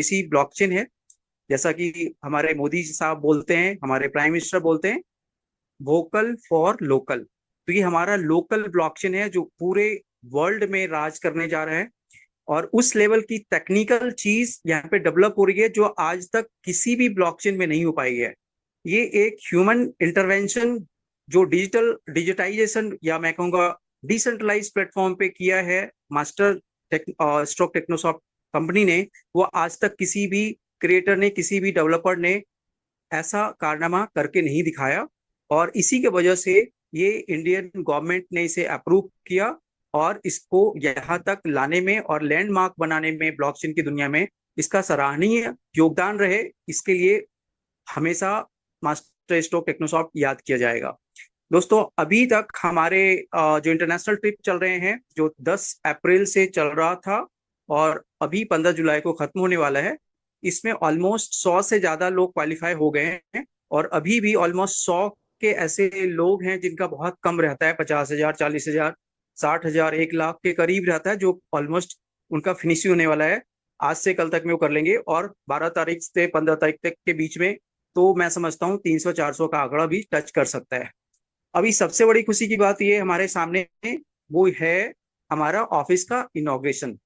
ऐसी ब्लॉकचेन है, जैसा कि हमारे मोदी साहब बोलते हैं, हमारे प्राइम मिनिस्टर बोलते हैं, वोकल फॉर लोकल। तो ये हमारा लोकल ब्लॉकचेन है जो पूरे वर्ल्ड में राज करने जा रहा है। और उस लेवल की टेक्निकल चीज यहाँ पे डेवलप हो रही है जो आज तक किसी भी ब्लॉकचेन में नहीं हो पाई है। ये एक ह्यूमन इंटरवेंशन जो डिजिटाइजेशन या मैं कहूँगा डिसेंट्रलाइज प्लेटफॉर्म पे किया है मास्टर स्ट्रोक टेक्नोसॉफ्ट कंपनी ने, वो आज तक किसी भी क्रिएटर ने, किसी भी डेवलपर ने ऐसा कारनामा करके नहीं दिखाया। और इसी के वजह से ये इंडियन गवर्नमेंट ने इसे अप्रूव किया और इसको यहाँ तक लाने में और लैंडमार्क बनाने में ब्लॉकचेन की दुनिया में इसका सराहनीय योगदान रहे, इसके लिए हमेशा मास्टर स्ट्रोक टेक्नोसॉफ्ट याद किया जाएगा। दोस्तों, अभी तक हमारे जो इंटरनेशनल ट्रिप चल रहे हैं, जो 10 अप्रैल से चल रहा था और अभी 15 जुलाई को खत्म होने वाला है, इसमें ऑलमोस्ट 100 से ज्यादा लोग क्वालिफाई हो गए हैं। और अभी भी ऑलमोस्ट 100 के ऐसे लोग हैं जिनका बहुत कम रहता है, 50,000, 40,000, 60,000, 1 लाख के करीब रहता है, जो ऑलमोस्ट उनका फिनिश ही होने वाला है। आज से कल तक में वो कर लेंगे और 12 तारीख से 15 तारीख तक के बीच में तो मैं समझता हूँ 300-400 का आंकड़ा भी टच कर सकता है। अभी सबसे बड़ी खुशी की बात ये हमारे सामने है, वो है हमारा ऑफिस का इनॉग्रेशन।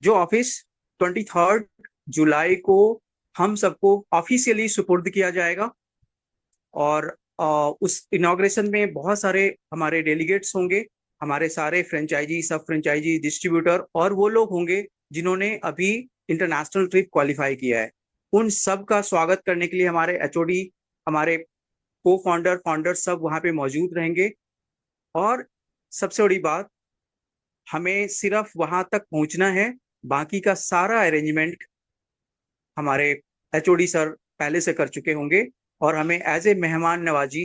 जो ऑफिस 23 जुलाई को हम सबको ऑफिशियली सुपुर्द किया जाएगा। और उस इनॉग्रेशन में बहुत सारे हमारे डेलीगेट्स होंगे, हमारे सारे फ्रेंचाइजी, सब फ्रेंचाइजी, डिस्ट्रीब्यूटर और वो लोग होंगे जिन्होंने अभी इंटरनेशनल ट्रिप क्वालिफाई किया है। उन सब का स्वागत करने के लिए हमारे एचओडी, हमारे को फाउंडर, फाउंडर सब वहां पे मौजूद रहेंगे। और सबसे बड़ी बात, हमें सिर्फ वहां तक पहुंचना है, बाकी का सारा अरेंजमेंट हमारे एचओडी सर पहले से कर चुके होंगे। और हमें एज ए मेहमान नवाजी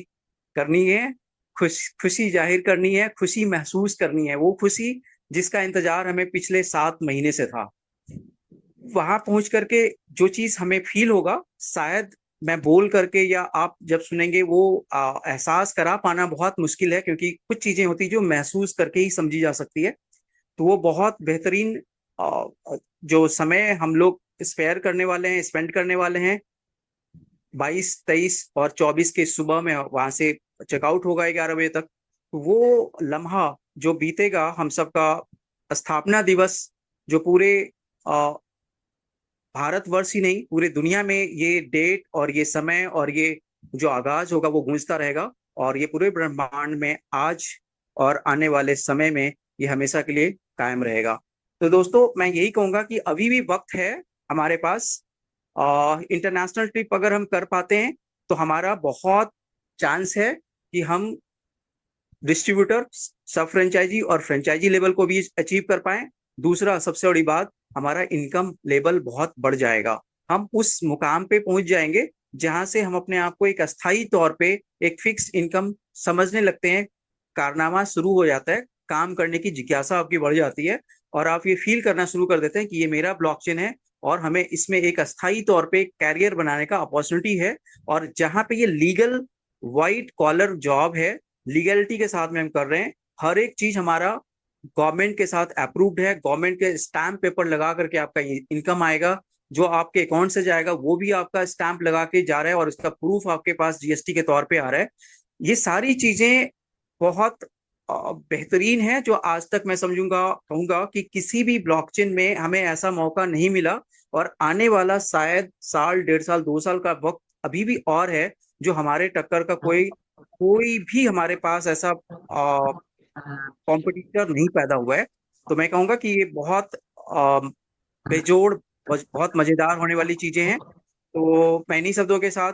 करनी है, खुशी जाहिर करनी है, खुशी महसूस करनी है, वो खुशी जिसका इंतजार हमें पिछले 7 महीने से था। वहां पहुंच करके जो चीज हमें फील होगा, शायद मैं बोल करके या आप जब सुनेंगे वो एहसास करा पाना बहुत मुश्किल है, क्योंकि कुछ चीजें होती जो महसूस करके ही समझी जा सकती है। तो वो बहुत बेहतरीन जो समय हम लोग स्पेयर करने वाले हैं, स्पेंड करने वाले हैं, 22, 23 और 24 के सुबह में वहां से चेकआउट होगा 11 बजे तक। तो वो लम्हा जो बीतेगा हम सबका स्थापना दिवस, जो पूरे भारतवर्ष ही नहीं पूरे दुनिया में ये डेट और ये समय और ये जो आगाज होगा वो गूंजता रहेगा। और ये पूरे ब्रह्मांड में आज और आने वाले समय में ये हमेशा के लिए कायम रहेगा। तो दोस्तों, मैं यही कहूंगा कि अभी भी वक्त है हमारे पास। इंटरनेशनल ट्रिप अगर हम कर पाते हैं तो हमारा बहुत चांस है कि हम डिस्ट्रीब्यूटर, सब फ्रेंचाइजी और फ्रेंचाइजी लेवल को भी अचीव कर पाए। दूसरा, सबसे बड़ी बात, हमारा इनकम लेवल बहुत बढ़ जाएगा। हम उस मुकाम पे पहुंच जाएंगे जहां से हम अपने आप को एक अस्थाई तौर पे एक फिक्स इनकम समझने लगते हैं। कारनामा शुरू हो जाता है, काम करने की जिज्ञासा आपकी बढ़ जाती है और आप ये फील करना शुरू कर देते हैं कि ये मेरा ब्लॉकचेन है और हमें इसमें एक अस्थाई तौर पे कैरियर बनाने का अपॉर्चुनिटी है। और जहां पे ये लीगल व्हाइट कॉलर जॉब है, लीगलिटी के साथ में हम कर रहे हैं, हर एक चीज हमारा गवर्नमेंट के साथ अप्रूव्ड है, गवर्नमेंट के स्टैंप पेपर लगा करके आपका इनकम आएगा, जो आपके अकाउंट से जाएगा वो भी आपका स्टैंप लगा के जा रहा है और इसका प्रूफ आपके पास जीएसटी के तौर पे आ रहा है। ये सारी चीजें बहुत बेहतरीन है, जो आज तक मैं समझूंगा, कहूंगा कि किसी भी ब्लॉकचेन में हमें ऐसा मौका नहीं मिला। और आने वाला शायद साल, 1.5 साल, 2 साल का वक्त अभी भी और है, जो हमारे टक्कर का कोई कोई भी हमारे पास ऐसा कॉम्पिटिटर नहीं पैदा हुआ है। तो मैं कहूंगा कि ये बहुत बेजोड़, बहुत मजेदार होने वाली चीजें हैं। तो मैं इन्हीं शब्दों के साथ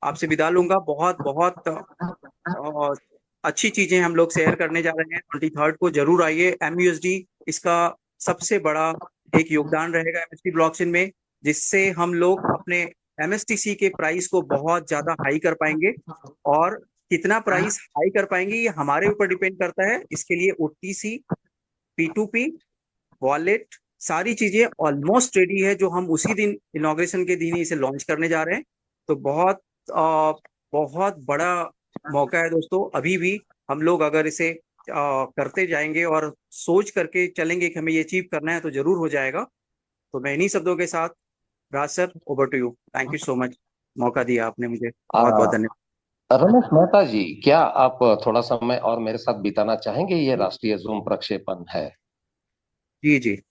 आपसे विदा लूंगा। बहुत बहुत अच्छी चीजें हम लोग शेयर करने जा रहे हैं। 23 को जरूर आइए। एमयूएसडी इसका सबसे बड़ा एक योगदान रहेगा एमएसटी ब्लॉकचेन में, जिससे हम लोग अपने एमएसटीसी के प्राइस को बहुत ज्यादा हाई कर पाएंगे। और कितना प्राइस हाई कर पाएंगे ये हमारे ऊपर डिपेंड करता है। इसके लिए ओटीसी, पी2पी, वॉलेट, सारी चीजें ऑलमोस्ट रेडी है, जो हम उसी दिन, इनॉग्रेशन के दिन ही इसे लॉन्च करने जा रहे हैं। तो बहुत बहुत बड़ा मौका है दोस्तों। अभी भी हम लोग अगर इसे करते जाएंगे और सोच करके चलेंगे कि हमें ये अचीव करना है, तो जरूर हो जाएगा। तो मैं इन्हीं शब्दों के साथ Raj sir, over to you. Thank you so much, मौका दिया आपने मुझे, बहुत बहुत आ, धन्यवाद। रमेश मेहता जी, क्या आप थोड़ा समय और मेरे साथ बिताना चाहेंगे? ये राष्ट्रीय जूम प्रक्षेपण है। जी जी।